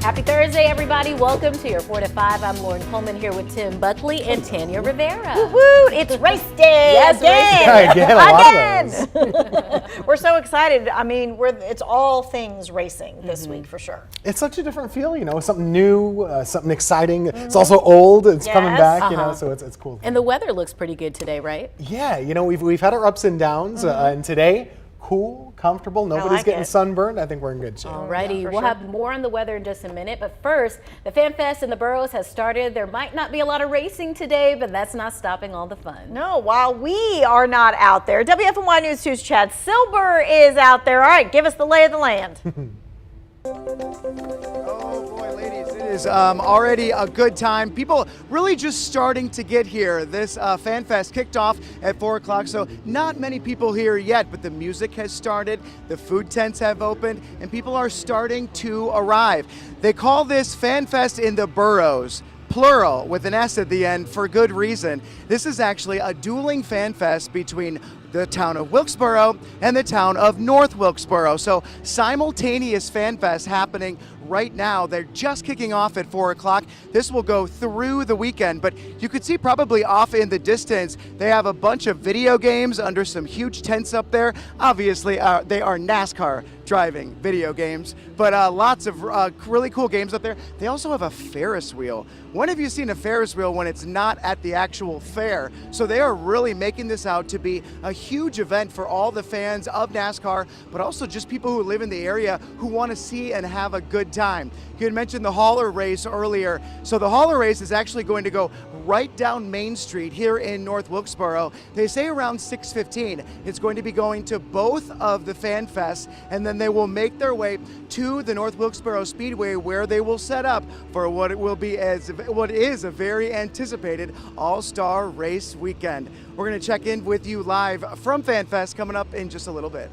Happy Thursday, everybody. Welcome to your 4 to 5. I'm Lauren Coleman here with Tim Buckley and Tanya Rivera. Woo! It's race day. Yes, again. We're so excited. I mean, it's all things racing this week for sure. It's such a different feel, you know, something new, something exciting. It's also old. It's coming back, you know, so it's cool. And the weather looks pretty good today, right? Yeah, you know, we've had our ups and downs, and today, cool, comfortable, nobody's getting sunburned. I think we're in good shape. Alrighty, we'll have more on the weather in just a minute, but first, the FanFest in the boroughs has started. There might not be a lot of racing today, but that's not stopping all the fun. No, while we are not out there, WFMY News 2's Chad Silber is out there. All right, give us the lay of the land. Oh boy, ladies, it is already a good time. People really just starting to get here. This FanFest kicked off at 4 o'clock, so not many people here yet, but the music has started, the food tents have opened, and people are starting to arrive. They call this FanFest in the boroughs, plural with an S at the end for good reason. This is actually a dueling FanFest between the town of Wilkesboro and the town of North Wilkesboro. So simultaneous FanFest happening right now. They're just kicking off at 4 o'clock. This will go through the weekend, but you could see probably off in the distance, they have a bunch of video games under some huge tents up there. Obviously, they are NASCAR driving video games, but lots of really cool games up there. They also have a Ferris wheel. When have you seen a Ferris wheel when it's not at the actual fair? So they are really making this out to be a huge event for all the fans of NASCAR, but also just people who live in the area who want to see and have a good time. You had mentioned the hauler race earlier. So the hauler race is actually going to go right down Main Street here in North Wilkesboro. They say around 6:15. It's going to be going to both of the FanFests, and then they will make their way to the North Wilkesboro Speedway, where they will set up for what is a very anticipated all-star race weekend. We're going to check in with you live from FanFest coming up in just a little bit.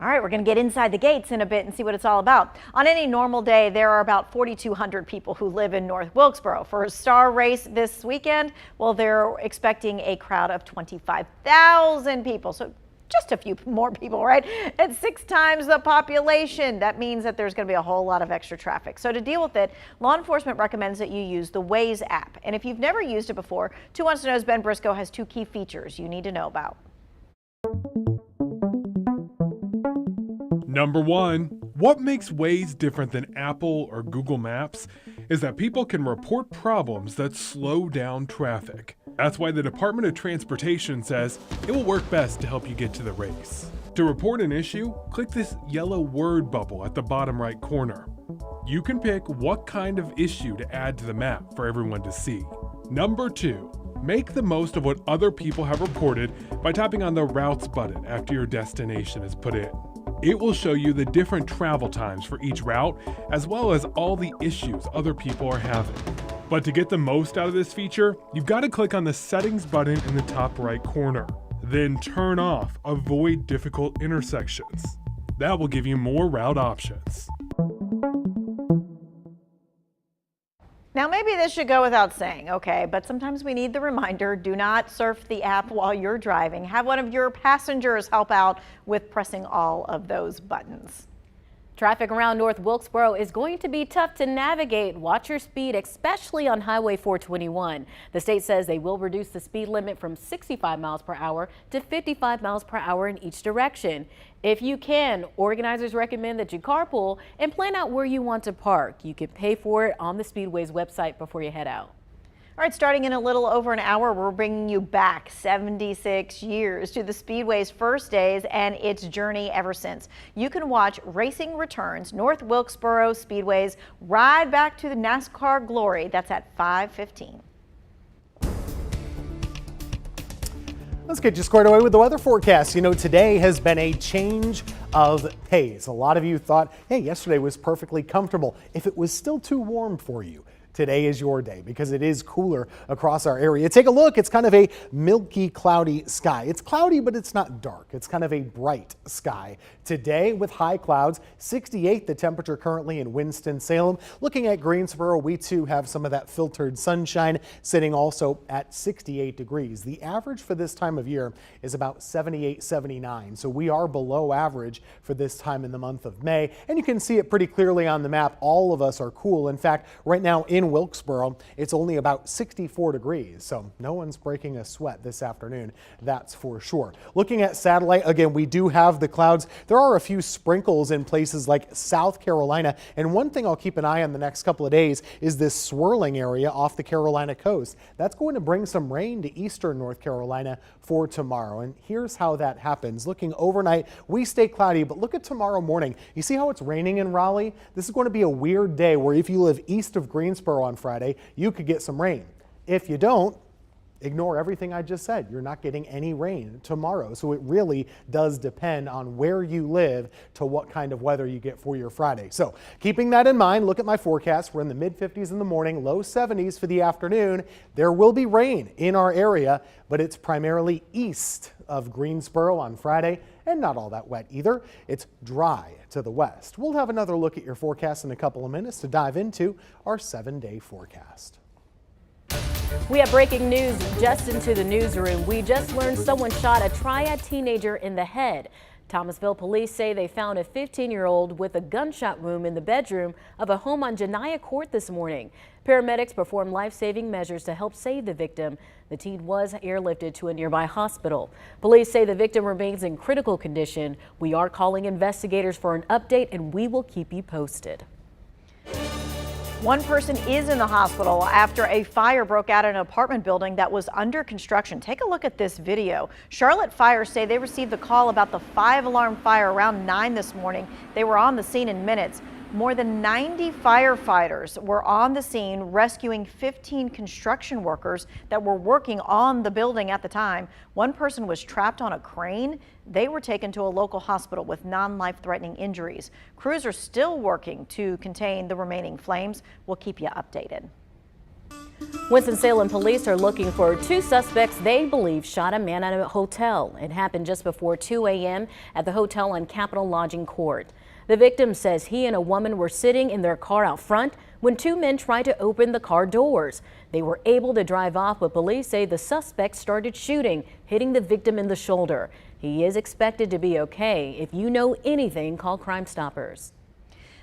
All right, we're going to get inside the gates in a bit and see what it's all about. On any normal day, there are about 4,200 people who live in North Wilkesboro. For a star race this weekend, well, they're expecting a crowd of 25,000 people. So just a few more people, right? It's 6 times the population. That means that there's going to be a whole lot of extra traffic. So to deal with it, law enforcement recommends that you use the Waze app. And if you've never used it before, 2 Wants to Know's Ben Briscoe has 2 key features you need to know about. Number 1, what makes Waze different than Apple or Google Maps is that people can report problems that slow down traffic. That's why the Department of Transportation says it will work best to help you get to the race. To report an issue, click this yellow word bubble at the bottom right corner. You can pick what kind of issue to add to the map for everyone to see. Number 2, make the most of what other people have reported by tapping on the routes button after your destination is put in. It will show you the different travel times for each route, as well as all the issues other people are having. But to get the most out of this feature, you've got to click on the settings button in the top right corner. Then turn off avoid difficult intersections. That will give you more route options. Now, maybe this should go without saying, okay, but sometimes we need the reminder, do not surf the app while you're driving. Have one of your passengers help out with pressing all of those buttons. Traffic around North Wilkesboro is going to be tough to navigate. Watch your speed, especially on Highway 421. The state says they will reduce the speed limit from 65 miles per hour to 55 miles per hour in each direction. If you can, organizers recommend that you carpool and plan out where you want to park. You can pay for it on the Speedway's website before you head out. All right, starting in a little over an hour, we're bringing you back 76 years to the Speedway's first days and its journey ever since. You can watch Racing Returns, North Wilkesboro Speedway's ride back to the NASCAR glory. That's at 5:15. Let's get you squared away with the weather forecast. You know, today has been a change of pace. A lot of you thought, hey, yesterday was perfectly comfortable. If it was still too warm for you, today is your day because it is cooler across our area. Take a look. It's kind of a milky, cloudy sky. It's cloudy, but it's not dark. It's kind of a bright sky today with high clouds. 68 the temperature currently in Winston-Salem. Looking at Greensboro, we too have some of that filtered sunshine sitting also at 68 degrees. The average for this time of year is about 78, 79. So we are below average for this time in the month of May. And you can see it pretty clearly on the map. All of us are cool. In fact, right now in Wilkesboro, it's only about 64 degrees. So no one's breaking a sweat this afternoon. That's for sure. Looking at satellite, again, we do have the clouds. There are a few sprinkles in places like South Carolina. And one thing I'll keep an eye on the next couple of days is this swirling area off the Carolina coast. That's going to bring some rain to eastern North Carolina for tomorrow. And here's how that happens. Looking overnight, we stay cloudy, but look at tomorrow morning. You see how it's raining in Raleigh? This is going to be a weird day where if you live east of Greensboro on Friday, you could get some rain. If you don't, ignore everything I just said. You're not getting any rain tomorrow. So it really does depend on where you live to what kind of weather you get for your Friday. So keeping that in mind, look at my forecast. We're in the mid 50s in the morning, low 70s for the afternoon. There will be rain in our area, but it's primarily east of Greensboro on Friday and not all that wet either. It's dry to the west. We'll have another look at your forecast in a couple of minutes to dive into our 7-day forecast. We have breaking news just into the newsroom. We just learned someone shot a triad teenager in the head. Thomasville police say they found a 15-year-old with a gunshot wound in the bedroom of a home on Janiyah Court this morning. Paramedics performed life-saving measures to help save the victim. The teen was airlifted to a nearby hospital. Police say the victim remains in critical condition. We are calling investigators for an update and we will keep you posted. One person is in the hospital after a fire broke out in an apartment building that was under construction. Take a look at this video. Charlotte Fire say they received the call about the 5-alarm fire around 9 this morning. They were on the scene in minutes. More than 90 firefighters were on the scene rescuing 15 construction workers that were working on the building at the time. One person was trapped on a crane. They were taken to a local hospital with non-life-threatening injuries. Crews are still working to contain the remaining flames. We'll keep you updated. Winston-Salem police are looking for 2 suspects they believe shot a man at a hotel. It happened just before 2 a.m. at the hotel on Capitol Lodging Court. The victim says he and a woman were sitting in their car out front when 2 men tried to open the car doors. They were able to drive off, but police say the suspect started shooting, hitting the victim in the shoulder. He is expected to be okay. If you know anything, call Crime Stoppers.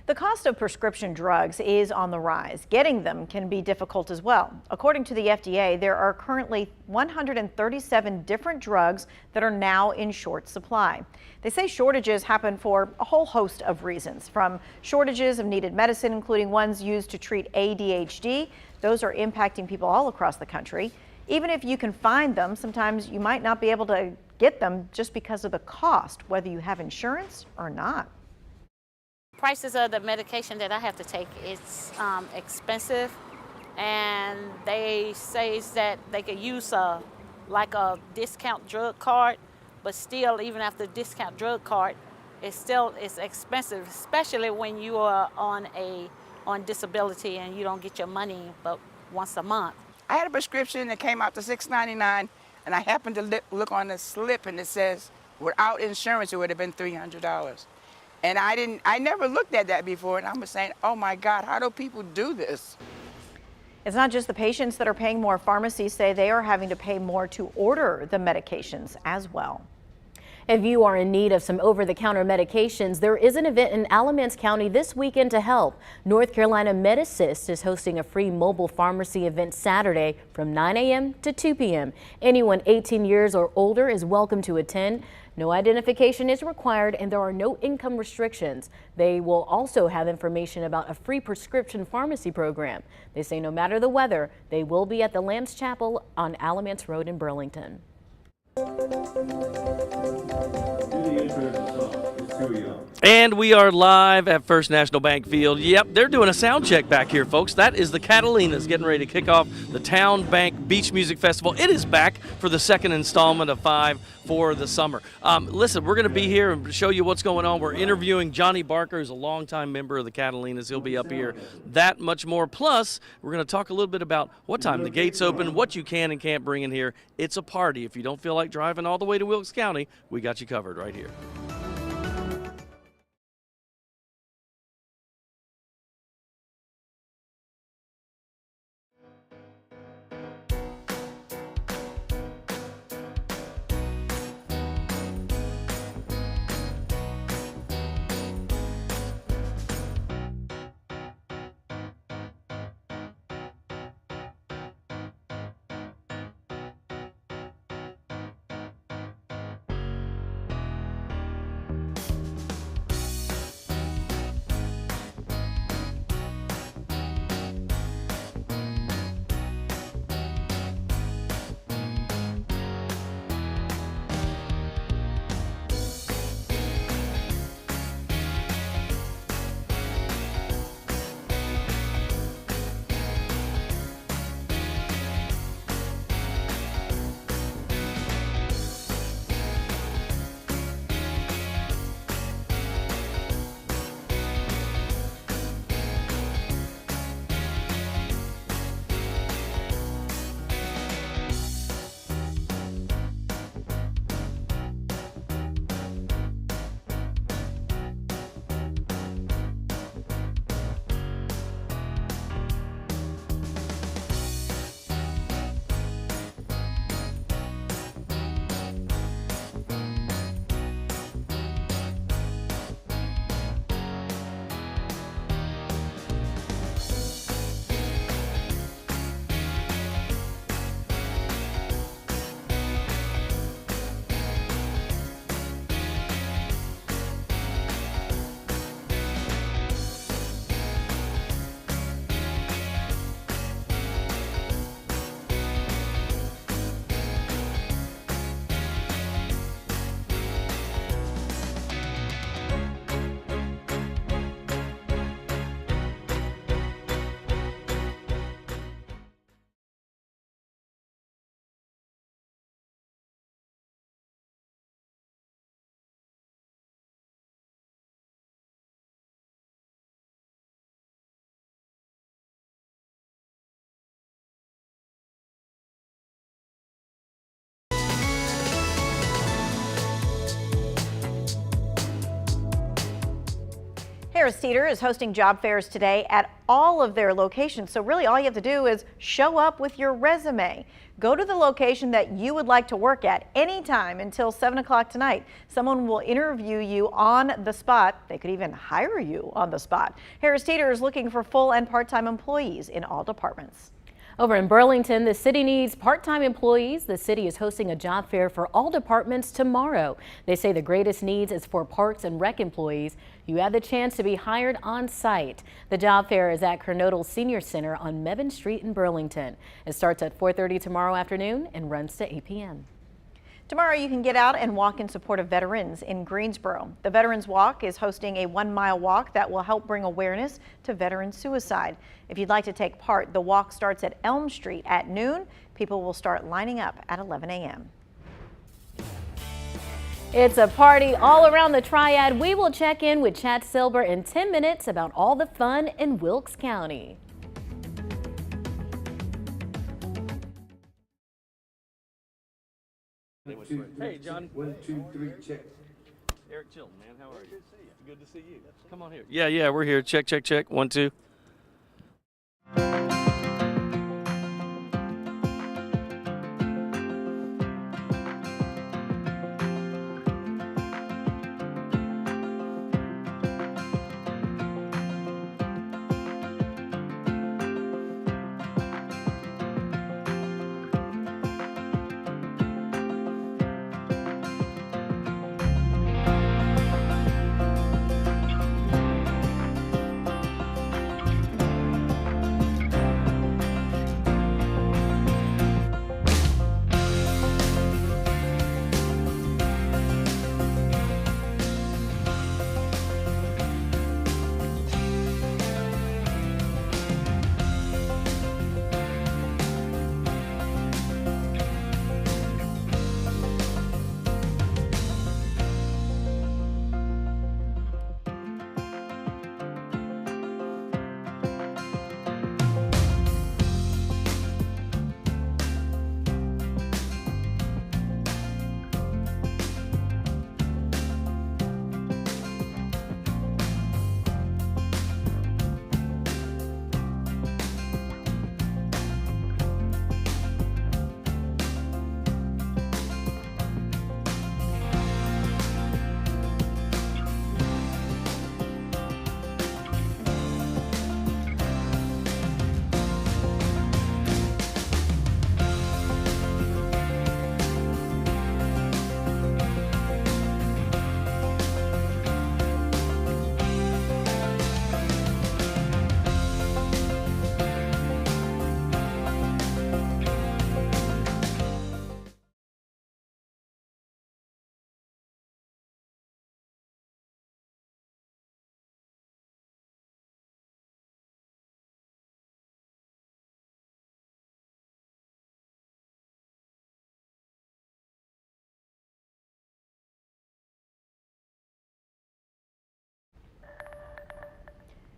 The cost of prescription drugs is on the rise. Getting them can be difficult as well. According to the FDA, there are currently 137 different drugs that are now in short supply. They say shortages happen for a whole host of reasons, from shortages of needed medicine, including ones used to treat ADHD. Those are impacting people all across the country. Even if you can find them, sometimes you might not be able to get them just because of the cost, whether you have insurance or not. Prices of the medication that I have to take is expensive, and they say that they could use like a discount drug card, but still, even after discount drug card, it's expensive, especially when you are on disability and you don't get your money but once a month. I had a prescription that came out to $6.99, and I happened to look on the slip and it says without insurance it would have been $300. And I never looked at that before, and I was saying, oh my God, how do people do this? It's not just the patients that are paying more. Pharmacies say they are having to pay more to order the medications as well. If you are in need of some over-the-counter medications, there is an event in Alamance County this weekend to help. North Carolina MedAssist is hosting a free mobile pharmacy event Saturday from 9 a.m. to 2 p.m. Anyone 18 years or older is welcome to attend. No identification is required and there are no income restrictions. They will also have information about a free prescription pharmacy program. They say no matter the weather, they will be at the Lamb's Chapel on Alamance Road in Burlington. And we are live at First National Bank Field. Yep, they're doing a sound check back here, folks. That is the Catalinas getting ready to kick off the Town Bank Beach Music Festival. It is back for the second installment of 5 for the summer. Listen, we're going to be here and show you what's going on. We're interviewing Johnny Barker, who's a longtime member of the Catalinas. He'll be up here. That much more. Plus, we're going to talk a little bit about what time the gates open, what you can and can't bring in here. It's a party. If you don't feel like driving all the way to Wilkes County, we got you covered right here. Harris Teeter is hosting job fairs today at all of their locations. So really all you have to do is show up with your resume. Go to the location that you would like to work at anytime until 7 o'clock tonight. Someone will interview you on the spot. They could even hire you on the spot. Harris Teeter is looking for full and part-time employees in all departments. Over in Burlington, the city needs part-time employees. The city is hosting a job fair for all departments tomorrow. They say the greatest needs is for Parks and Rec employees. You have the chance to be hired on site. The job fair is at Coronado Senior Center on Mebane Street in Burlington. It starts at 4:30 tomorrow afternoon and runs to 8 p.m. Tomorrow you can get out and walk in support of veterans in Greensboro. The Veterans Walk is hosting a 1-mile walk that will help bring awareness to veteran suicide. If you'd like to take part, the walk starts at Elm Street at noon. People will start lining up at 11 a.m. It's a party all around the Triad. We will check in with Chad Silber in 10 minutes about all the fun in Wilkes County. Hey, John. 1, 2, 3, check. Eric Chilton, man. How are you? Good to see you. Come on here. Yeah, we're here. Check, check, check. 1, 2.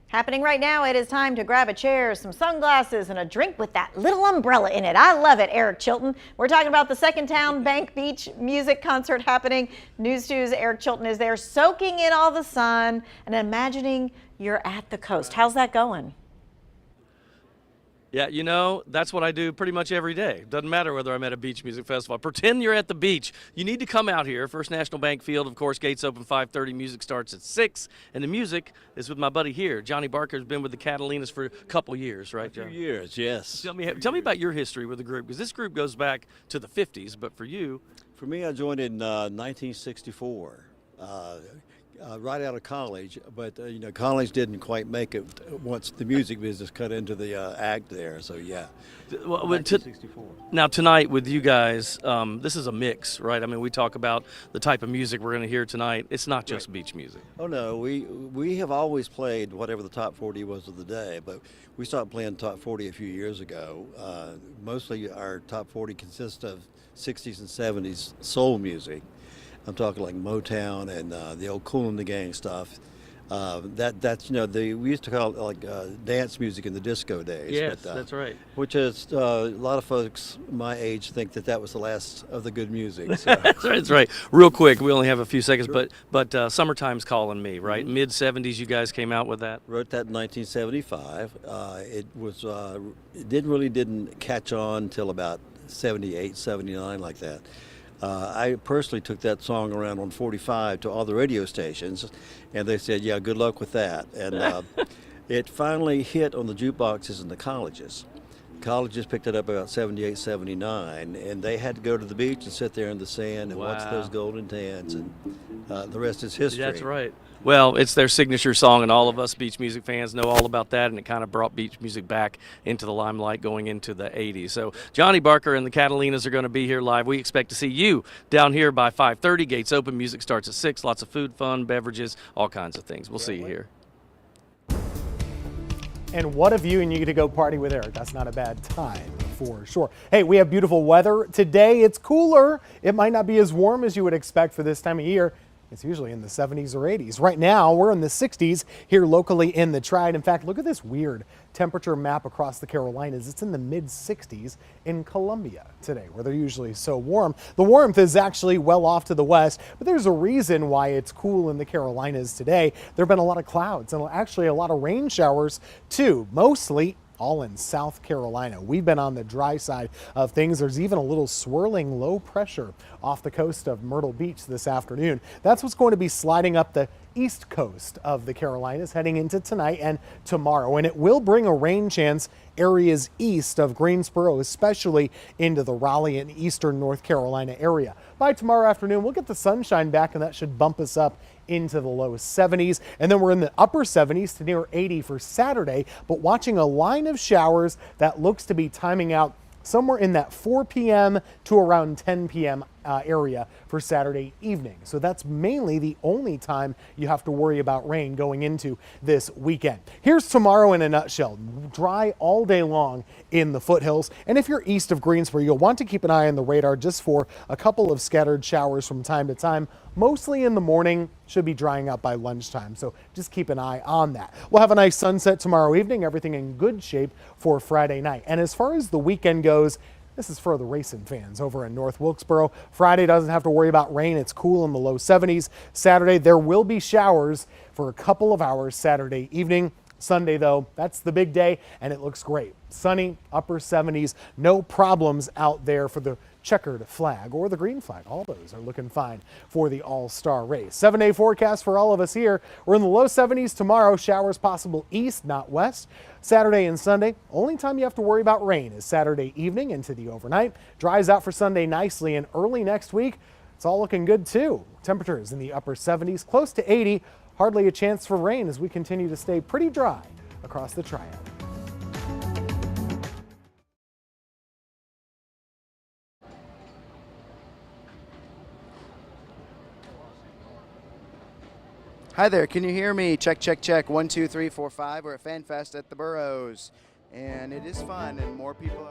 Happening right now, it is time to grab a chair, some sunglasses, and a drink with that little umbrella in it. I love it, Eric Chilton. We're talking about the Second Town Bank Beach music concert happening. News 2's Eric Chilton is there soaking in all the sun and imagining you're at the coast. How's that going? Yeah, you know, that's what I do pretty much every day. Doesn't matter whether I'm at a beach music festival. Pretend you're at the beach. You need to come out here. First National Bank Field, of course, gates open 5:30. Music starts at 6. And the music is with my buddy here. Johnny Barker's been with the Catalinas for a couple years, right, John? 2 years, yes. Tell me about your history with the group, because this group goes back to the 50s, but for you... For me, I joined in 1964. Right out of college, but you know, college didn't quite make it once the music business cut into the act there. So yeah, well, 1964. Now tonight with you guys, this is a mix, right? I mean, we talk about the type of music we're going to hear tonight. It's not just beach music. Oh no, we have always played whatever the top 40 was of the day, but we started playing top 40 a few years ago. Mostly our top 40 consists of 60s and 70s soul music. I'm talking like Motown and the old Kool and the Gang stuff. That's, you know, we used to call it like dance music in the disco days. Yes, but, that's right. Which is a lot of folks my age think that was the last of the good music. So. That's right. Real quick, we only have a few seconds, sure. but Summertime's Calling Me, right? Mm-hmm. Mid-70s, you guys came out with that. Wrote that in 1975. It didn't catch on until about 78, 79, like that. I personally took that song around on 45 to all the radio stations, and they said, yeah, good luck with that. And it finally hit on the jukeboxes in the colleges. Colleges picked it up about 78, 79, and they had to go to the beach and sit there in the sand and watch those golden tans, and the rest is history. That's right. Well, it's their signature song, and all of us beach music fans know all about that, and it kind of brought beach music back into the limelight going into the 80s. So Johnny Barker and the Catalinas are going to be here live. We expect to see you down here by 5:30. Gates open. Music starts at 6. Lots of food, fun, beverages, all kinds of things. We'll see you here. And what a view, and you get to go party with Eric. That's not a bad time for sure. Hey, we have beautiful weather today. It's cooler. It might not be as warm as you would expect for this time of year. It's usually in the 70s or 80s. Right now, we're in the 60s here locally in the Triad. In fact, look at this weird temperature map across the Carolinas. It's in the mid-60s in Columbia today, where they're usually so warm. The warmth is actually well off to the west, but there's a reason why it's cool in the Carolinas today. There have been a lot of clouds and actually a lot of rain showers, too, mostly all in South Carolina. We've been on the dry side of things. There's even a little swirling low pressure off the coast of Myrtle Beach this afternoon. That's what's going to be sliding up the east coast of the Carolinas heading into tonight and tomorrow. And it will bring a rain chance areas east of Greensboro, especially into the Raleigh and eastern North Carolina area. By tomorrow afternoon, we'll get the sunshine back, and that should bump us up into the low 70s, and then we're in the upper 70s to near 80 for Saturday, but watching a line of showers that looks to be timing out somewhere in that 4 p.m. to around 10 p.m. Area for Saturday evening. So that's mainly the only time you have to worry about rain going into this weekend. Here's tomorrow in a nutshell. Dry all day long in the foothills. And if you're east of Greensboro, you'll want to keep an eye on the radar just for a couple of scattered showers from time to time. Mostly in the morning, should be drying up by lunchtime. So just keep an eye on that. We'll have a nice sunset tomorrow evening. Everything in good shape for Friday night. And as far as the weekend goes, this is for the racing fans over in North Wilkesboro. Friday doesn't have to worry about rain. It's cool in the low 70s. Saturday, there will be showers for a couple of hours Saturday evening. Sunday, though, that's the big day, and it looks great. Sunny, upper 70s, no problems out there for the checkered flag or the green flag. All those are looking fine for the all-star race. 7-day forecast for all of us here. We're in the low 70s tomorrow. Showers possible east, not west. Saturday and Sunday, only time you have to worry about rain is Saturday evening into the overnight. Dries out for Sunday nicely, and early next week, it's all looking good too. Temperatures in the upper 70s, close to 80. Hardly a chance for rain as we continue to stay pretty dry across the Triad. Hi there, can you hear me? Check, check, check. 1, 2, 3, 4, 5. We're at FanFest at the Burrows, and it is fun, and more people.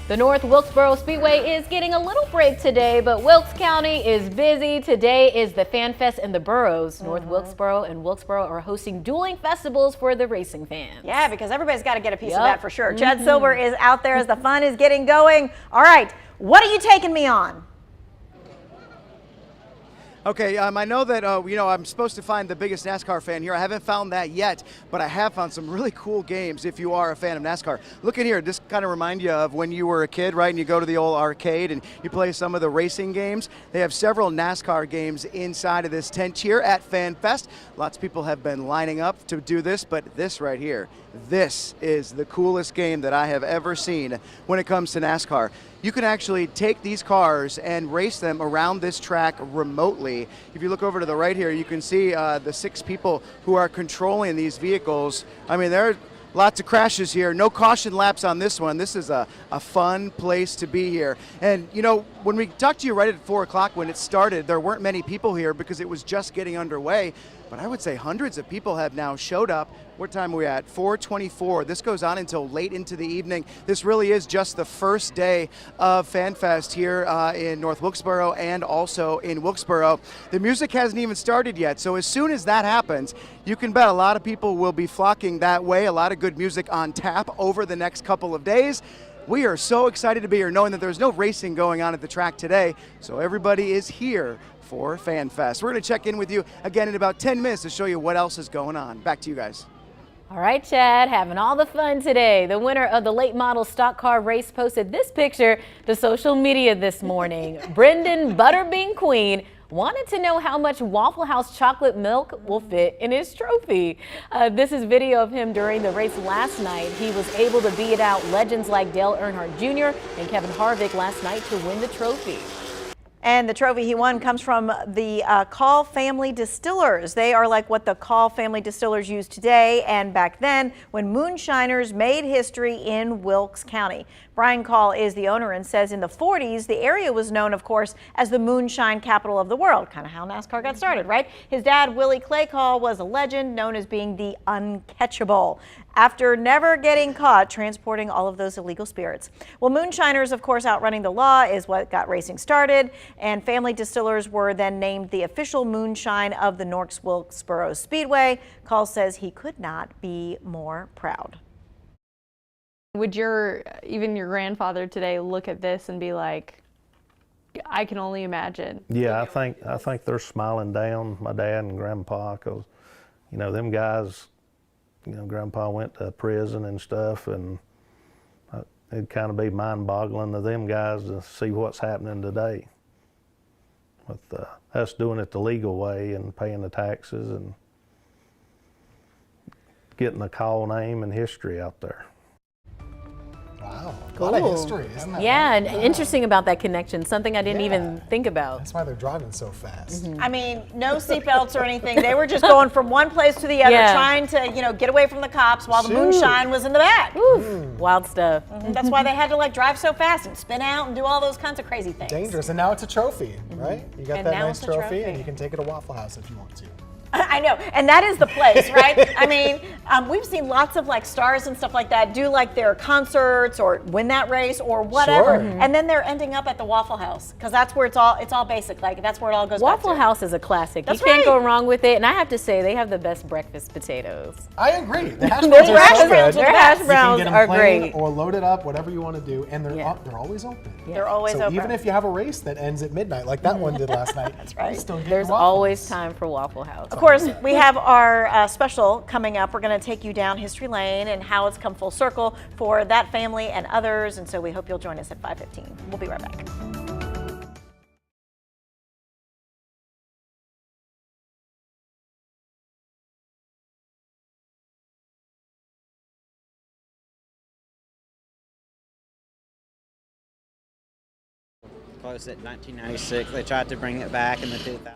The North Wilkesboro Speedway is getting a little break today, but Wilkes County is busy. Today is the FanFest in the boroughs. North Wilkesboro and Wilkesboro are hosting dueling festivals for the racing fans. Yeah, because everybody's got to get a piece of that for sure. Chad Silver is out there as the fun is getting going. All right, what are you taking me on? Okay, I know that, I'm supposed to find the biggest NASCAR fan here. I haven't found that yet, but I have found some really cool games if you are a fan of NASCAR. Look at here. This kind of remind you of when you were a kid, right? And you go to the old arcade and you play some of the racing games. They have several NASCAR games inside of this tent here at FanFest. Lots of people have been lining up to do this, but this right here, this is the coolest game that I have ever seen when it comes to NASCAR. You can actually take these cars and race them around this track remotely. If you look over to the right here, you can see the 6 people who are controlling these vehicles. I mean, there are lots of crashes here. No caution laps on this one. This is a fun place to be here. And, when we talked to you right at 4 o'clock when it started, there weren't many people here because it was just getting underway. But I would say hundreds of people have now showed up. What time are we at? 4:24. This goes on until late into the evening. This really is just the first day of FanFest here in North Wilkesboro and also in Wilkesboro. The music hasn't even started yet, so as soon as that happens, you can bet a lot of people will be flocking that way. A lot of good music on tap over the next couple of days. We are so excited to be here knowing that there's no racing going on at the track today, so everybody is here for FanFest. We're going to check in with you again in about 10 minutes to show you what else is going on. Back to you guys. All right, Chad, having all the fun today. The winner of the late model stock car race posted this picture to social media this morning. Brendan Butterbean Queen wanted to know how much Waffle House chocolate milk will fit in his trophy. This is video of him during the race last night. He was able to beat out legends like Dale Earnhardt Jr. and Kevin Harvick last night to win the trophy. And the trophy he won comes from the Call family distillers. They are like what the Call family distillers use today and back then when moonshiners made history in Wilkes County. Brian Call is the owner and says in the 40s, the area was known, of course, as the moonshine capital of the world, kind of how NASCAR got started, right? His dad, Willie Clay Call, was a legend known as being the uncatchable after never getting caught transporting all of those illegal spirits. Well, moonshiners, of course, outrunning the law is what got racing started, and family distillers were then named the official moonshine of the North Wilkesboro Speedway. Call says he could not be more proud. Would even your grandfather today look at this and be like, I can only imagine? Yeah, I think they're smiling down, my dad and grandpa, because, them guys, grandpa went to prison and stuff, and it'd kind of be mind-boggling to them guys to see what's happening today with us doing it the legal way and paying the taxes and getting the Call name and history out there. Wow, cool. A lot of history, isn't that? Yeah, right? and interesting about that connection, something I didn't even think about. That's why they're driving so fast. I mean, no seatbelts or anything. They were just going from one place to the other, trying to, get away from the cops while the moonshine was in the back. Wild stuff. That's why they had to drive so fast and spin out and do all those kinds of crazy things. Dangerous, and now it's a trophy, right? You got that nice trophy, and you can take it to Waffle House if you want to. I know, and that is the place, right? I mean, we've seen lots of stars and stuff like that do their concerts or win that race or whatever, and then they're ending up at the Waffle House because that's where it's all basic. That's where it all goes. Waffle House is a classic. You can't go wrong with it, and I have to say they have the best breakfast potatoes. I agree. The hash browns are so good. Their hash browns are great. Or loaded up, whatever you want to do, and they're always open. They're always open. So even if you have a race that ends at midnight, like that one did last night, that's right. There's always time for Waffle House. Of course, we have our special coming up. We're going to take you down history lane and how it's come full circle for that family and others. And so we hope you'll join us at 5:15. We'll be right back. Closed at 1996. They tried to bring it back in the 2000s.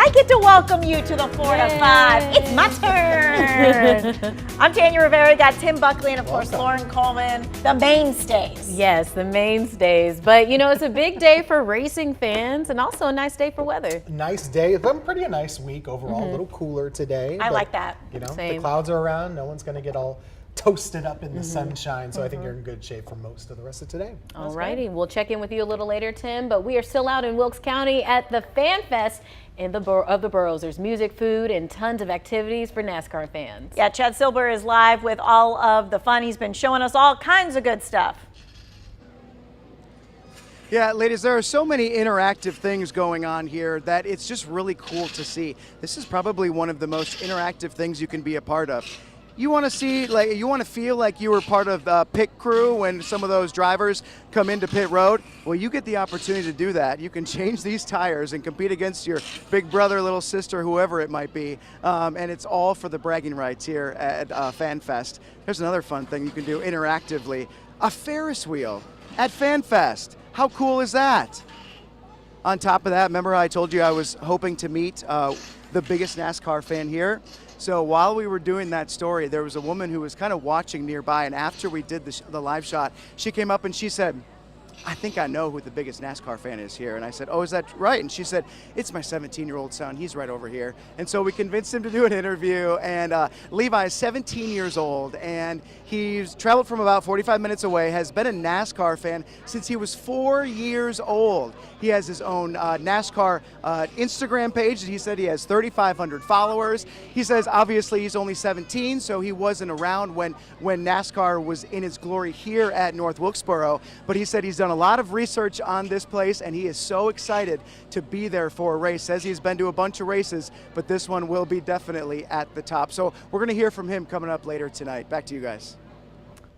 I get to welcome you to the 4 to 5. It's my turn. I'm Tanya Rivera. Got Tim Buckley and, of course, Lauren Coleman, the mainstays. Yes, the mainstays. But, you know, it's a big day for racing fans and also a nice day for weather. Nice day. It's been pretty a nice week overall. A little cooler today. I like that. You know, Same. the clouds are around. No one's going to get all toasted up in the sunshine. So I think you're in good shape for most of the rest of today. All righty. We'll check in with you a little later, Tim. But we are still out in Wilkes County at the FanFest of the boroughs. There's music, food, and tons of activities for NASCAR fans. Yeah, Chad Silber is live with all of the fun. He's been showing us all kinds of good stuff. Yeah, ladies, there are so many interactive things going on here that it's just really cool to see. This is probably one of the most interactive things you can be a part of. You want to see, like, you want to feel like you were part of the pit crew when some of those drivers come into pit road. Well, you get the opportunity to do that. You can change these tires and compete against your big brother, little sister, whoever it might be. And it's all for the bragging rights here at FanFest. There's another fun thing you can do interactively. A Ferris wheel at FanFest. How cool is that? On top of that, remember I told you I was hoping to meet the biggest NASCAR fan here? So while we were doing that story, there was a woman who was kind of watching nearby, and after we did the live shot, she came up and she said, I think I know who the biggest NASCAR fan is here. And I said, oh, is that right? And she said, it's my 17-year-old son. He's right over here. And so we convinced him to do an interview. And Levi is 17 years old, and he's traveled from about 45 minutes away, has been a NASCAR fan since he was 4 years old. He has his own NASCAR Instagram page. He said he has 3,500 followers. He says, obviously, he's only 17, so he wasn't around when NASCAR was in its glory here at North Wilkesboro. But he said he's done a lot of research on this place, and he is so excited to be there for a race. Says he's been to a bunch of races, but this one will be definitely at the top. So we're going to hear from him coming up later tonight. Back to you guys.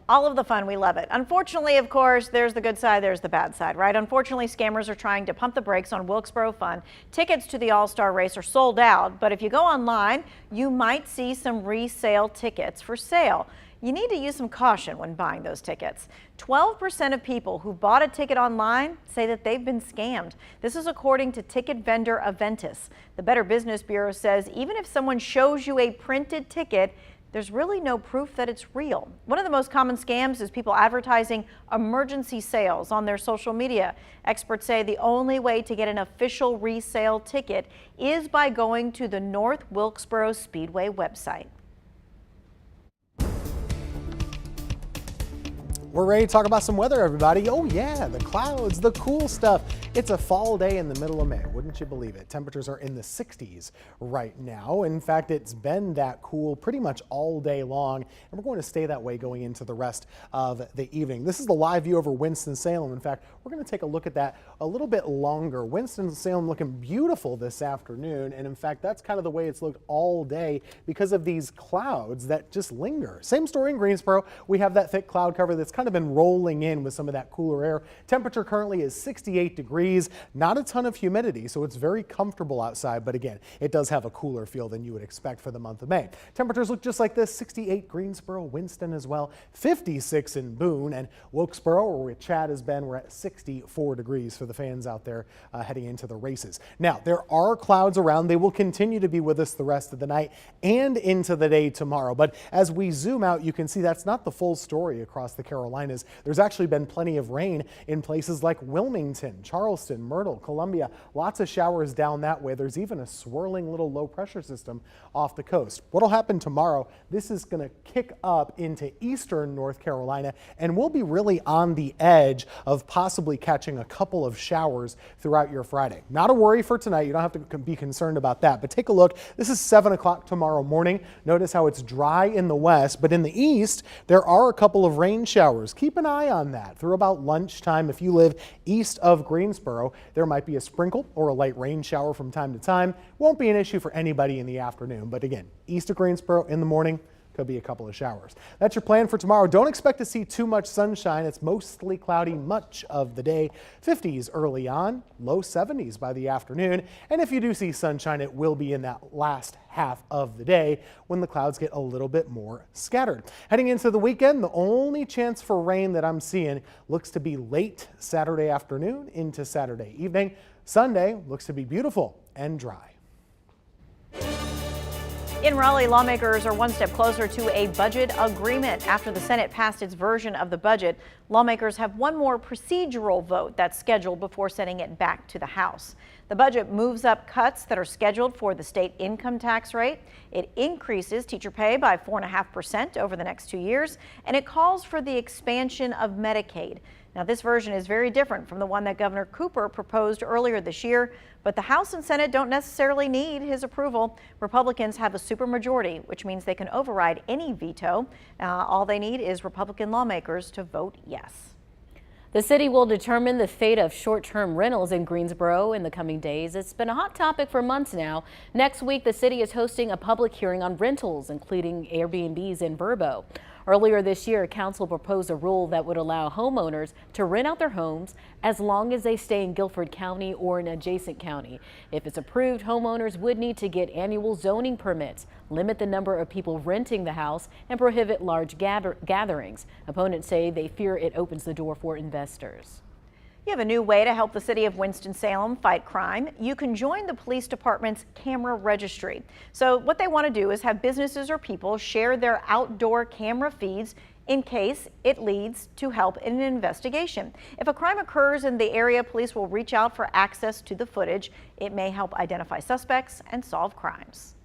All of the fun, we love it. Unfortunately, of course, there's the good side, there's the bad side, right? Unfortunately, scammers are trying to pump the brakes on Wilkesboro fun. Tickets to the All-Star race are sold out, but if you go online, you might see some resale tickets for sale. You need to use some caution when buying those tickets. 12% of people who bought a ticket online say that they've been scammed. This is according to ticket vendor Aventis. The Better Business Bureau says even if someone shows you a printed ticket, there's really no proof that it's real. One of the most common scams is people advertising emergency sales on their social media. Experts say the only way to get an official resale ticket is by going to the North Wilkesboro Speedway website. We're ready to talk about some weather, everybody. Oh yeah, the clouds, the cool stuff. It's a fall day in the middle of May, wouldn't you believe it? Temperatures are in the 60s right now. In fact, it's been that cool pretty much all day long, and we're going to stay that way going into the rest of the evening. This is the live view over Winston-Salem. In fact, we're going to take a look at that a little bit longer. Winston-Salem looking beautiful this afternoon, and in fact, that's kind of the way it's looked all day because of these clouds that just linger. Same story in Greensboro. We have that thick cloud cover that's kind of been rolling in with some of that cooler air. Temperature currently is 68 degrees, not a ton of humidity, so it's very comfortable outside, but again, it does have a cooler feel than you would expect for the month of May. Temperatures look just like this: 68 Greensboro, Winston as well, 56 in Boone, and Wilkesboro, where Chad has been, we're at 64 degrees for the fans out there heading into the races. Now, there are clouds around. They will continue to be with us the rest of the night and into the day tomorrow, but as we zoom out, you can see that's not the full story across the Carolinas. There's actually been plenty of rain in places like Wilmington, Charleston, Myrtle, Columbia. Lots of showers down that way. There's even a swirling little low pressure system off the coast. What'll happen tomorrow, this is going to kick up into eastern North Carolina, and we'll be really on the edge of possibly catching a couple of showers throughout your Friday. Not a worry for tonight. You don't have to be concerned about that, but take a look. This is 7 o'clock tomorrow morning. Notice how it's dry in the west, but in the east, there are a couple of rain showers. Keep an eye on that through about lunchtime. If you live east of Greensboro, there might be a sprinkle or a light rain shower from time to time. Won't be an issue for anybody in the afternoon, but again, east of Greensboro in the morning, could be a couple of showers. That's your plan for tomorrow. Don't expect to see too much sunshine. It's mostly cloudy much of the day. 50s early on, low 70s by the afternoon. And if you do see sunshine, it will be in that last half of the day when the clouds get a little bit more scattered. Heading into the weekend, the only chance for rain that I'm seeing looks to be late Saturday afternoon into Saturday evening. Sunday looks to be beautiful and dry. In Raleigh, lawmakers are one step closer to a budget agreement. After the Senate passed its version of the budget, lawmakers have one more procedural vote that's scheduled before sending it back to the House. The budget moves up cuts that are scheduled for the state income tax rate. It increases teacher pay by 4.5% over the next 2 years, and it calls for the expansion of Medicaid. Now, this version is very different from the one that Governor Cooper proposed earlier this year, but the House and Senate don't necessarily need his approval. Republicans have a supermajority, which means they can override any veto. All they need is Republican lawmakers to vote yes. The city will determine the fate of short-term rentals in Greensboro in the coming days. It's been a hot topic for months now. Next week, the city is hosting a public hearing on rentals, including Airbnbs in Verbo. Earlier this year, council proposed a rule that would allow homeowners to rent out their homes as long as they stay in Guilford County or an adjacent county. If it's approved, homeowners would need to get annual zoning permits, limit the number of people renting the house, and prohibit large gatherings. Opponents say they fear it opens the door for investors. You have a new way to help the city of Winston-Salem fight crime. You can join the police department's camera registry. So what they want to do is have businesses or people share their outdoor camera feeds in case it leads to help in an investigation. If a crime occurs in the area, police will reach out for access to the footage. It may help identify suspects and solve crimes.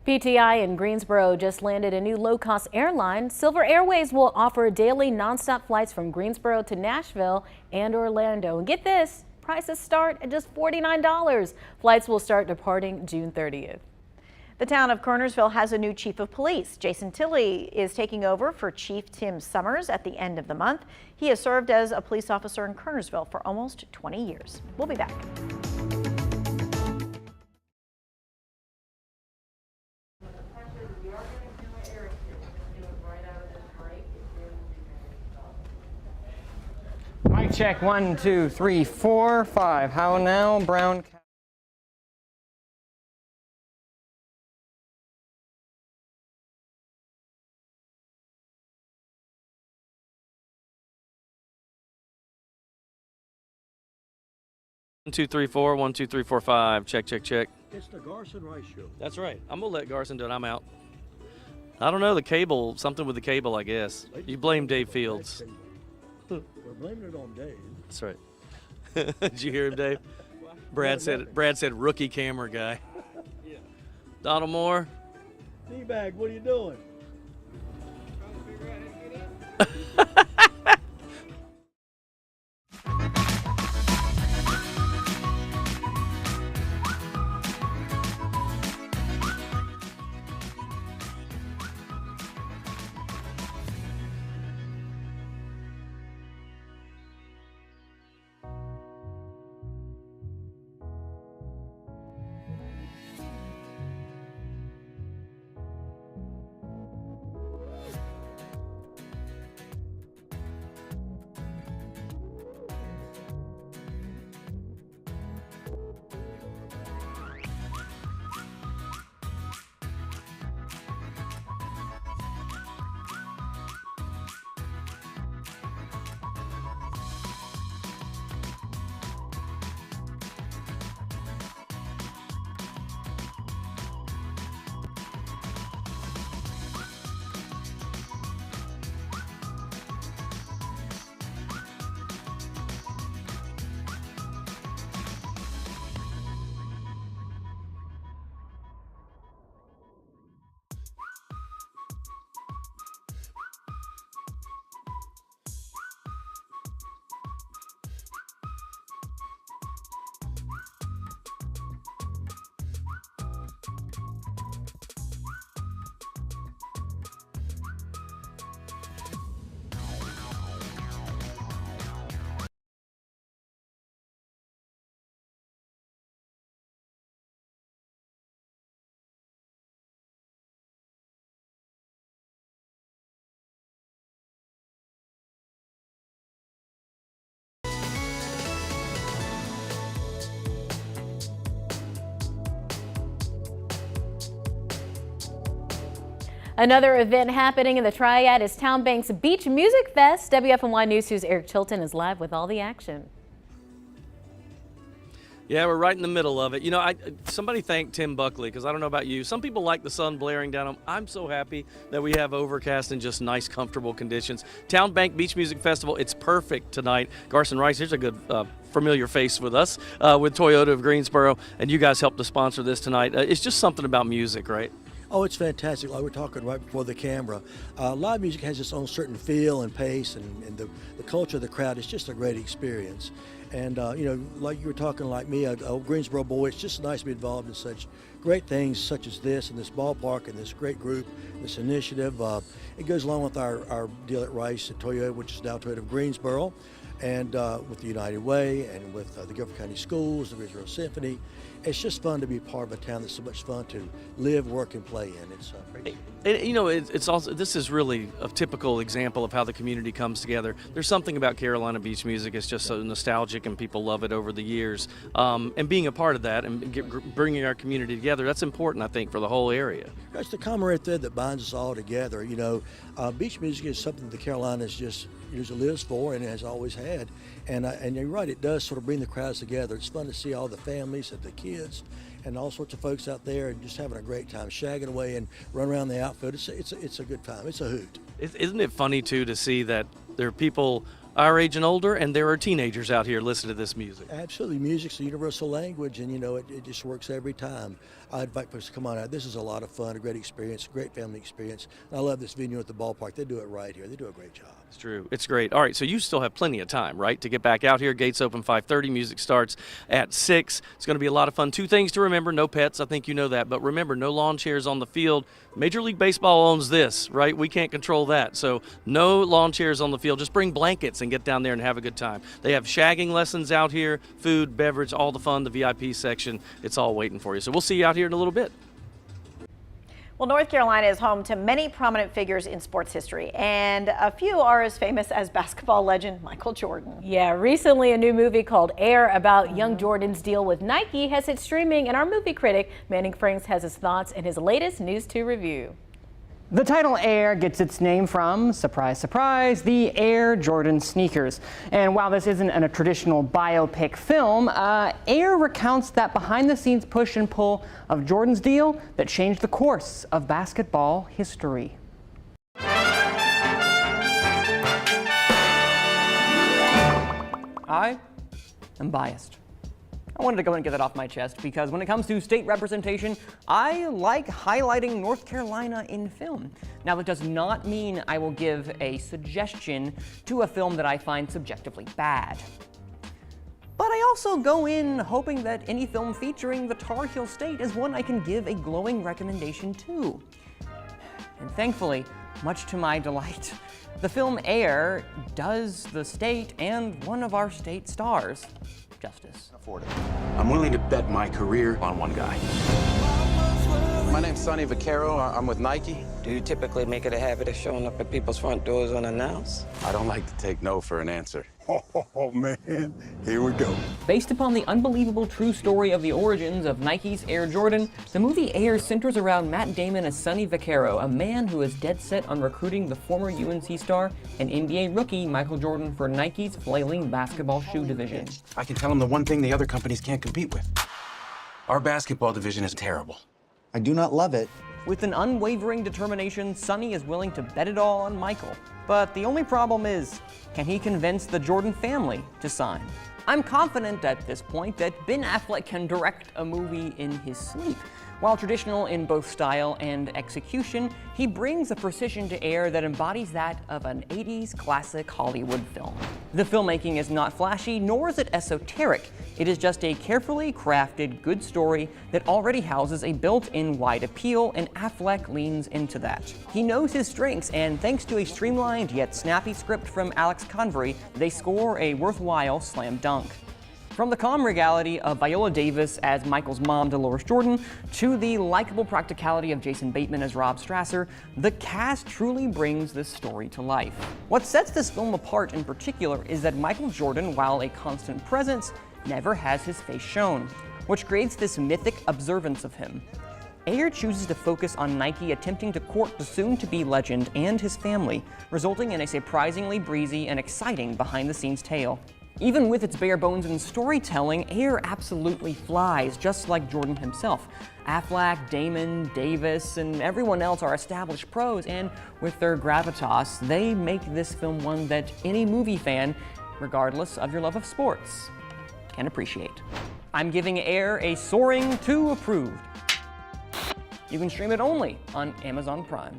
PTI in Greensboro just landed a new low-cost airline. Silver Airways will offer daily nonstop flights from Greensboro to Nashville and Orlando. And get this, prices start at just $49. Flights will start departing June 30th. The town of Kernersville has a new chief of police. Jason Tilley is taking over for Chief Tim Summers at the end of the month. He has served as a police officer in Kernersville for almost 20 years. We'll be back. Mic check, 1, 2, 3, 4, 5. How now, Brown? One, 2, 3, 4. 1, 2, 3, 4, 5. Check, check, check. It's the Garson Rice Show. That's right. I'm gonna let Garson do it. I'm out. I don't know, the cable, something with the cable, I guess. You blame Dave Fields. We're blaming it on Dave. That's right. Did you hear him, Dave? Brad said rookie camera guy. Yeah. Donald Moore. D-Bag, what are you doing? Trying to figure out how to get up. Another event happening in the Triad is Town Bank's Beach Music Fest. WFMY News 2's Eric Chilton is live with all the action. Yeah, we're right in the middle of it. You know, somebody thank Tim Buckley, because I don't know about you. Some people like the sun blaring down them. I'm so happy that we have overcast and just nice, comfortable conditions. Town Bank Beach Music Festival, it's perfect tonight. Garson Rice, here's a good familiar face with us, with Toyota of Greensboro, and you guys helped to sponsor this tonight. It's just something about music, right? Oh, it's fantastic. Like we're talking right before the camera. Live music has its own certain feel and pace, and the culture of the crowd is just a great experience. And, you know, like you were talking like me, a Greensboro boy, it's just nice to be involved in such great things such as this and this ballpark and this great group, this initiative. It goes along with our deal at Rice at Toyota, which is now Toyota of Greensboro, and with the United Way and with the Guilford County Schools, the Greensboro Symphony. It's just fun to be part of a town that's so much fun to live, work, and play in. It's great. You know, it's also, this is really a typical example of how the community comes together. There's something about Carolina beach music. It's just so nostalgic, and people love it over the years. And being a part of that and bringing our community together, that's important, I think, for the whole area. It's the common red thread that binds us all together. You know, beach music is something the Carolinas just lives for and has always had. And you're right, it does sort of bring the crowds together. It's fun to see all the families and the kids and all sorts of folks out there and just having a great time, shagging away and run around the outfield. It's a good time. It's a hoot. Isn't it funny, too, to see that there are people our age and older, and there are teenagers out here listening to this music? Absolutely. Music's a universal language, and, you know, it just works every time. I invite folks to come on out. This is a lot of fun, a great experience, a great family experience. And I love this venue at the ballpark. They do it right here. They do a great job. It's true. It's great. All right, so you still have plenty of time, right, to get back out here. Gates open 5:30. Music starts at 6. It's going to be a lot of fun. 2 things to remember. No pets. I think you know that. But remember, no lawn chairs on the field. Major League Baseball owns this, right? We can't control that. So no lawn chairs on the field. Just bring blankets and get down there and have a good time. They have shagging lessons out here, food, beverage, all the fun, the VIP section. It's all waiting for you. So we'll see you out here in a little bit. Well, North Carolina is home to many prominent figures in sports history, and a few are as famous as basketball legend Michael Jordan. Yeah, recently a new movie called Air about young Jordan's deal with Nike has hit streaming, and our movie critic Manning Franks has his thoughts in his latest News 2 review. The title Air gets its name from, surprise, surprise, the Air Jordan sneakers. And while this isn't a traditional biopic film, Air recounts that behind-the-scenes push and pull of Jordan's deal that changed the course of basketball history. I am biased. I wanted to go and get that off my chest because when it comes to state representation, I like highlighting North Carolina in film. Now, that does not mean I will give a suggestion to a film that I find subjectively bad. But I also go in hoping that any film featuring the Tar Heel State is one I can give a glowing recommendation to. And thankfully, much to my delight, the film Air does the state and one of our state stars justice. I'm willing to bet my career on one guy. My name's Sonny Vaccaro. I'm with Nike. Do you typically make it a habit of showing up at people's front doors unannounced? I don't like to take no for an answer. Oh, man, here we go. Based upon the unbelievable true story of the origins of Nike's Air Jordan, the movie Air centers around Matt Damon as Sonny Vaccaro, a man who is dead set on recruiting the former UNC star and NBA rookie Michael Jordan for Nike's flailing basketball shoe division. I can tell him the one thing the other companies can't compete with. Our basketball division is terrible. I do not love it. With an unwavering determination, Sonny is willing to bet it all on Michael. But the only problem is, can he convince the Jordan family to sign? I'm confident at this point that Ben Affleck can direct a movie in his sleep. While traditional in both style and execution, he brings a precision to Air that embodies that of an 80s classic Hollywood film. The filmmaking is not flashy, nor is it esoteric. It is just a carefully crafted, good story that already houses a built-in wide appeal, and Affleck leans into that. He knows his strengths, and thanks to a streamlined yet snappy script from Alex Convery, they score a worthwhile slam dunk. From the calm regality of Viola Davis as Michael's mom, Dolores Jordan, to the likable practicality of Jason Bateman as Rob Strasser, the cast truly brings this story to life. What sets this film apart in particular is that Michael Jordan, while a constant presence, never has his face shown, which creates this mythic observance of him. Ayer chooses to focus on Nike attempting to court the soon-to-be legend and his family, resulting in a surprisingly breezy and exciting behind-the-scenes tale. Even with its bare bones and storytelling, Air absolutely flies, just like Jordan himself. Affleck, Damon, Davis, and everyone else are established pros, and with their gravitas, they make this film one that any movie fan, regardless of your love of sports, can appreciate. I'm giving Air a soaring 2 approved. You can stream it only on Amazon Prime.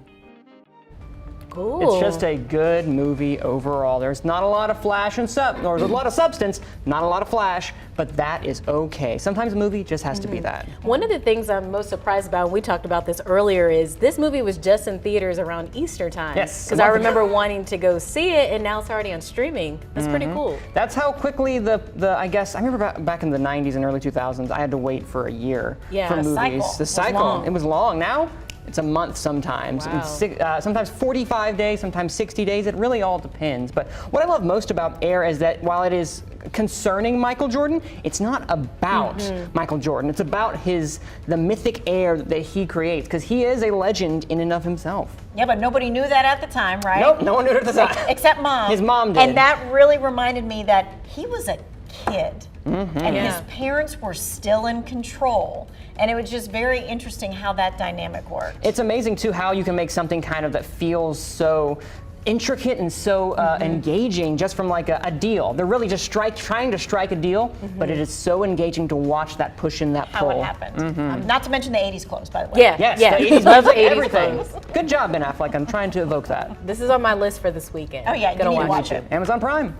Cool. It's just a good movie overall. There's not a lot of flash and there's a lot of substance, not a lot of flash, but that is okay. Sometimes a movie just has to be that. One of the things I'm most surprised about, and we talked about this earlier, is this movie was just in theaters around Easter time. Yes. Because I remember wanting to go see it, and now it's already on streaming. That's pretty cool. That's how quickly I guess, I remember back in the 90s and early 2000s, I had to wait for a year for movies. The cycle. It was long. Now, it's a month sometimes, Wow. and sometimes 45 days, sometimes 60 days. It really all depends. But what I love most about Air is that while it is concerning Michael Jordan, it's not about Michael Jordan. It's about the mythic air that he creates, because he is a legend in and of himself. Yeah, but nobody knew that at the time, right? Nope, no one knew it at the time. Except Mom. His mom did. And that really reminded me that he was a kid. And Yeah. his parents were still in control. And it was just very interesting how that dynamic worked. It's amazing, too, how you can make something kind of that feels so intricate and so engaging just from like a deal. They're really just trying to strike a deal, but it is so engaging to watch that push and that How pull. it happened. Not to mention the 80s clothes, by the way. Yeah, Yes, yeah. the 80s Love music, 80s everything. clothes. Good job, Ben Affleck. I'm trying to evoke that. This is on my list for this weekend. Oh, yeah, you Gonna need to watch it. Amazon Prime.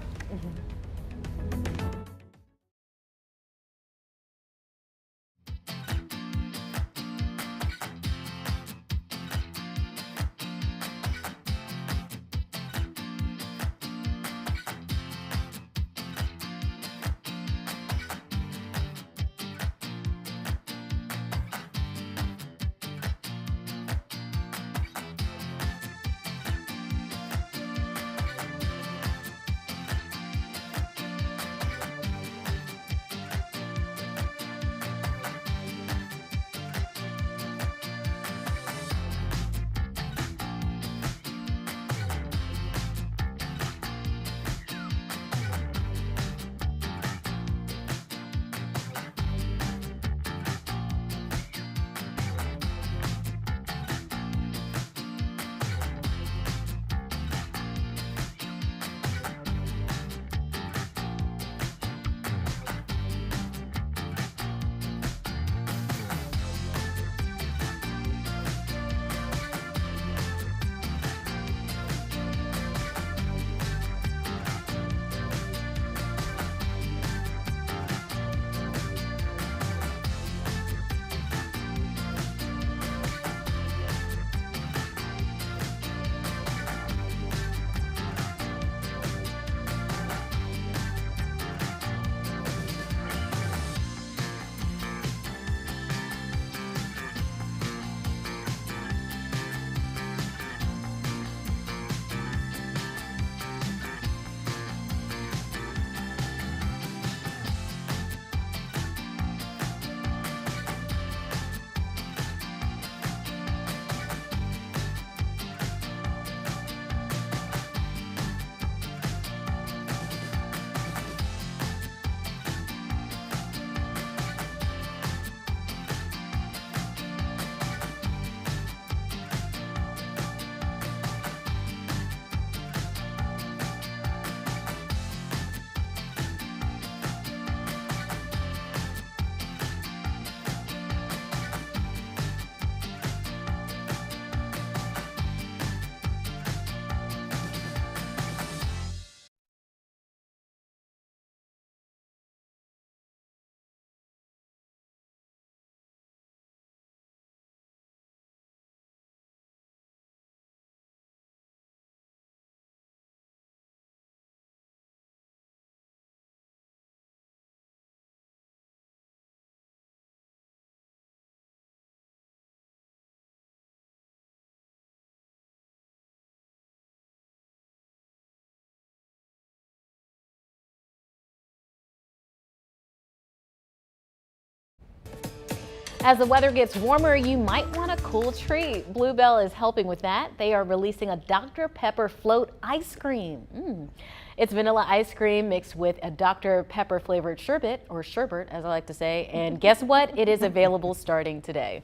As the weather gets warmer, you might want a cool treat. Bluebell is helping with that. They are releasing a Dr. Pepper float ice cream. It's vanilla ice cream mixed with a Dr. Pepper flavored sherbet, or sherbet as I like to say. And guess what? It is available starting today.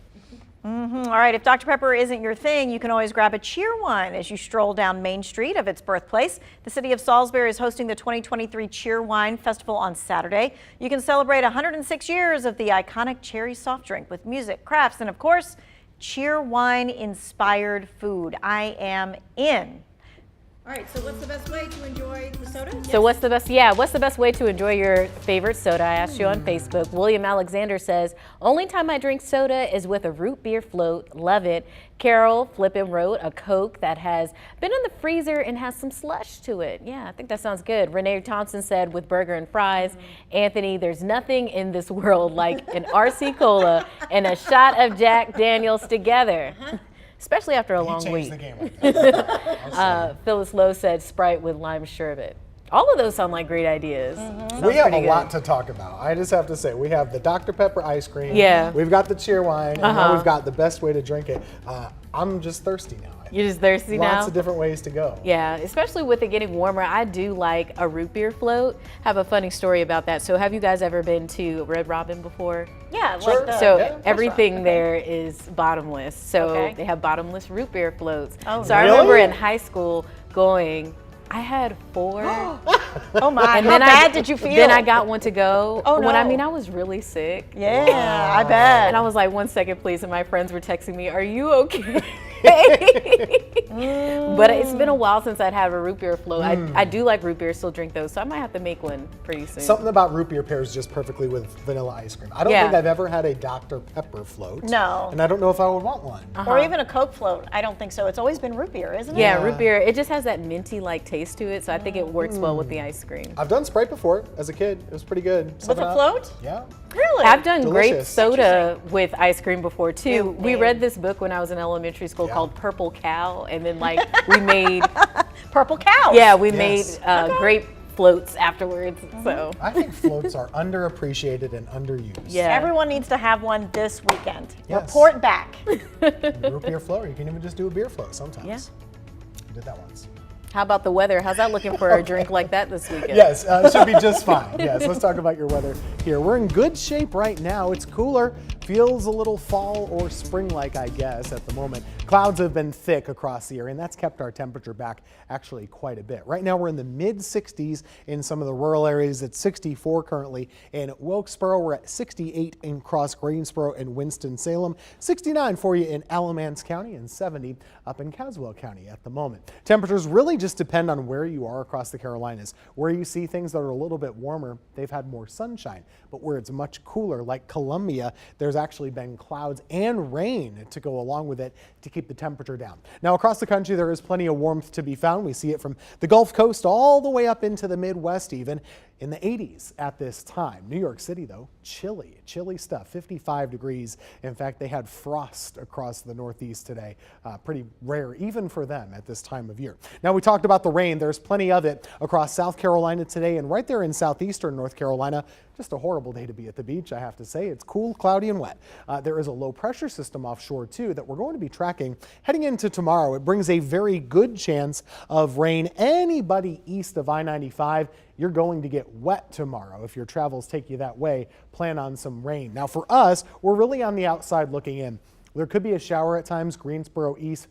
All right, if Dr. Pepper isn't your thing, you can always grab a cheer wine as you stroll down Main Street of its birthplace. The city of Salisbury is hosting the 2023 Cheer Wine Festival on Saturday. You can celebrate 106 years of the iconic cherry soft drink with music, crafts, and of course, cheer wine inspired food. I am in. All right, so what's the best way to enjoy the soda? So what's the best way to enjoy your favorite soda? I asked you on Facebook. William Alexander says, only time I drink soda is with a root beer float. Love it. Carol Flippin wrote a Coke that has been in the freezer and has some slush to it. Yeah, I think that sounds good. Renee Thompson said with burger and fries. Anthony, there's nothing in this world like an RC Cola and a shot of Jack Daniels together. Especially after a long week. The game like Phyllis Lowe said Sprite with lime sherbet. All of those sound like great ideas. We have a lot to talk about. I just have to say, we have the Dr. Pepper ice cream. Yeah. We've got the cheer wine, and now we've got the best way to drink it. I'm just thirsty now. You're just thirsty now? Lots of different ways to go. Yeah, especially with it getting warmer. I do like a root beer float. Have a funny story about that. So have you guys ever been to Red Robin before? Yeah, Sure. like So everything there is bottomless. So they have bottomless root beer floats. Oh, so I remember in high school going, I had 4. Oh my, and how then bad did you feel? Then I got one to go. Oh, When I no. mean, I was really sick. Yeah, I bet. And I was like, 1 second, please. And my friends were texting me, are you okay? But it's been a while since I'd had a root beer float. I do like root beer, still drink those. So I might have to make one pretty soon. Something about root beer pairs just perfectly with vanilla ice cream. I don't think I've ever had a Dr. Pepper float. No. And I don't know if I would want one. Or even a Coke float. I don't think so. It's always been root beer, isn't it? Yeah, root beer. It just has that minty-like taste to it. So I think it works well with the ice cream. I've done Sprite before as a kid. It was pretty good. With a float? Yeah. Really? I've done grape Delicious. soda with ice cream before too. Ew, We read this book when I was in elementary school called Purple Cow, and then like we made Purple Cow. Yeah, we Yes. made grape floats afterwards. So I think floats are underappreciated and underused. yeah, Everyone needs to have one this weekend. Yes. Report back. Root beer float, or you can even just do a beer float sometimes. Yeah. I did that once. How about the weather? How's that looking for a drink like that this weekend? Yes, it should be just fine. Yes, let's talk about your weather here. We're in good shape right now. It's cooler, feels a little fall or spring-like, I guess, at the moment. Clouds have been thick across the area, and that's kept our temperature back actually quite a bit. Right now, we're in the mid-60s in some of the rural areas. It's 64 currently in Wilkesboro. We're at 68 in Cross Greensboro and Winston-Salem, 69 for you in Alamance County, and 70 up in Caswell County at the moment. Temperatures really just depend on where you are across the Carolinas. Where you see things that are a little bit warmer, they've had more sunshine, but where it's much cooler, like Columbia, there's actually been clouds and rain to go along with it to keep the temperature down. Now across the country, there is plenty of warmth to be found. We see it from the Gulf Coast all the way up into the Midwest, even in the 80s at this time. New York City, though, chilly stuff, 55 degrees. In fact, they had frost across the Northeast today. Pretty rare, even for them at this time of year. Now, we talked about the rain. There's plenty of it across South Carolina today, and right there in southeastern North Carolina. Just a horrible day to be at the beach, I have to say. It's cool, cloudy, and wet. There is a low pressure system offshore, too, that we're going to be tracking heading into tomorrow. It brings a very good chance of rain. Anybody east of I-95, you're going to get wet tomorrow. If your travels take you that way, plan on some rain. Now, for us, we're really on the outside looking in. There could be a shower at times, Greensboro east,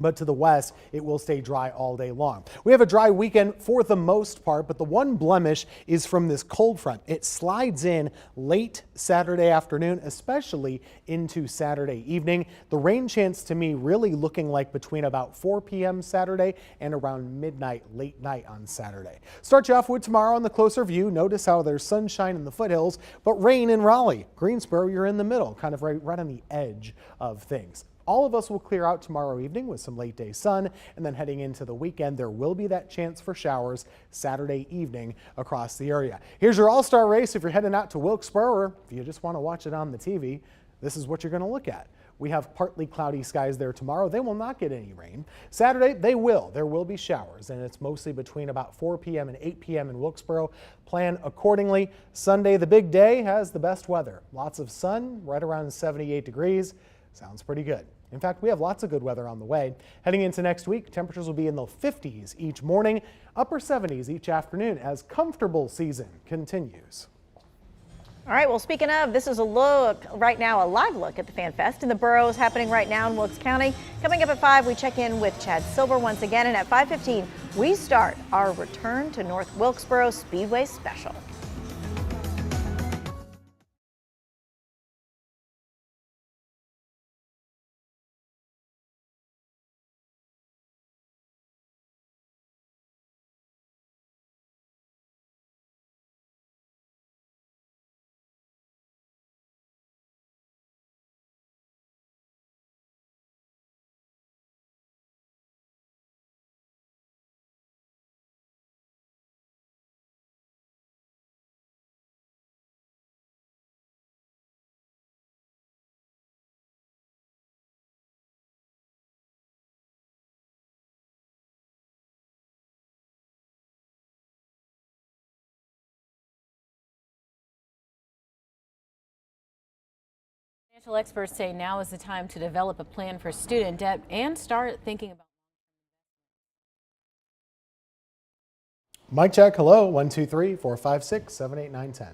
but to the west, it will stay dry all day long. We have a dry weekend for the most part, but the one blemish is from this cold front. It slides in late Saturday afternoon, especially into Saturday evening. The rain chance to me really looking like between about 4 p.m. Saturday and around midnight, late night on Saturday. Start you off with tomorrow on the closer view. Notice how there's sunshine in the foothills, but rain in Raleigh. Greensboro, you're in the middle, kind of right on the edge of things. All of us will clear out tomorrow evening with some late day sun, and then heading into the weekend, there will be that chance for showers Saturday evening across the area. Here's your all-star race if you're heading out to Wilkesboro, or if you just want to watch it on the TV. This is what you're going to look at. We have partly cloudy skies there tomorrow. They will not get any rain. Saturday, they will. There will be showers, and it's mostly between about 4 p.m. and 8 p.m. in Wilkesboro. Plan accordingly. Sunday, the big day, has the best weather. Lots of sun, right around 78 degrees. Sounds pretty good. In fact, we have lots of good weather on the way. Heading into next week, temperatures will be in the 50s each morning, upper 70s each afternoon as comfortable season continues. All right, well, speaking of, this is a look right now, a live look at the FanFest in the boroughs happening right now in Wilkes County. Coming up at 5, we check in with Chad Silver once again, and at 5:15, we start our Return to North Wilkesboro Speedway special. Financial experts say now is the time to develop a plan for student debt and start thinking about. Mic check. Hello. 1, 2, 3, 4, 5, 6, 7, 8, 9, 10.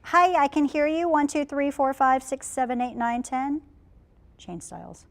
Hi, I can hear you. 1, 2, 3, 4, 5, 6, 7, 8, 9, 10. Change styles.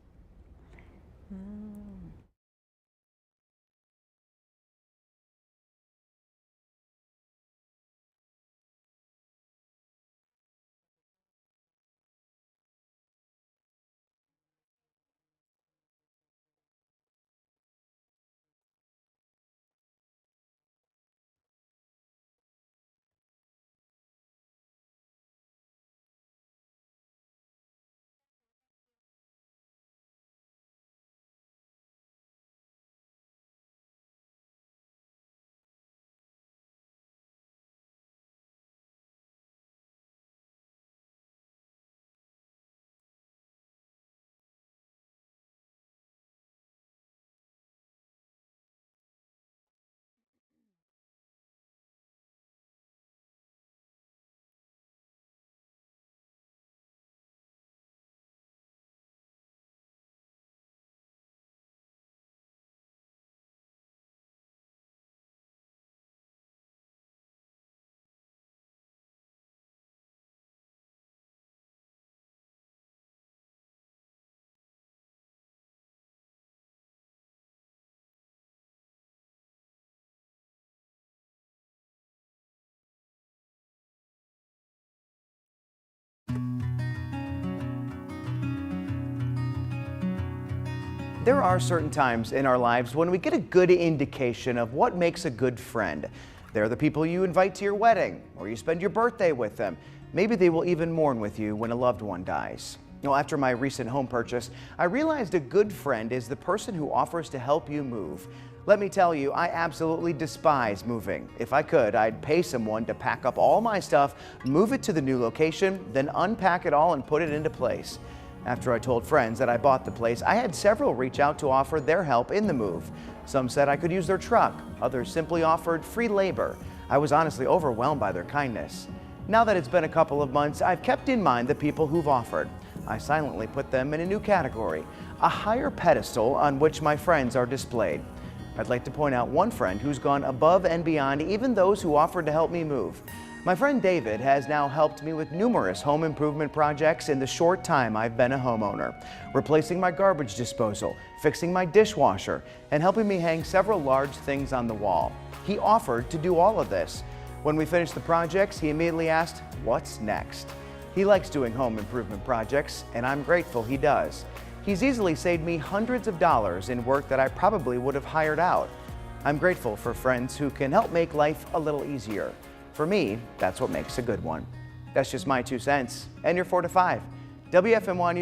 There are certain times in our lives when we get a good indication of what makes a good friend. They're the people you invite to your wedding, or you spend your birthday with them. Maybe they will even mourn with you when a loved one dies. Now, after my recent home purchase, I realized a good friend is the person who offers to help you move. Let me tell you, I absolutely despise moving. If I could, I'd pay someone to pack up all my stuff, move it to the new location, then unpack it all and put it into place. After I told friends that I bought the place, I had several reach out to offer their help in the move. Some said I could use their truck. Others simply offered free labor. I was honestly overwhelmed by their kindness. Now that it's been a couple of months, I've kept in mind the people who've offered. I silently put them in a new category, a higher pedestal on which my friends are displayed. I'd like to point out one friend who's gone above and beyond even those who offered to help me move. My friend David has now helped me with numerous home improvement projects in the short time I've been a homeowner, replacing my garbage disposal, fixing my dishwasher, and helping me hang several large things on the wall. He offered to do all of this. When we finished the projects, he immediately asked, "What's next?" He likes doing home improvement projects, and I'm grateful he does. He's easily saved me hundreds of dollars in work that I probably would have hired out. I'm grateful for friends who can help make life a little easier. For me, that's what makes a good one. That's just my 2 cents. And your 4 to 5. WFMY News.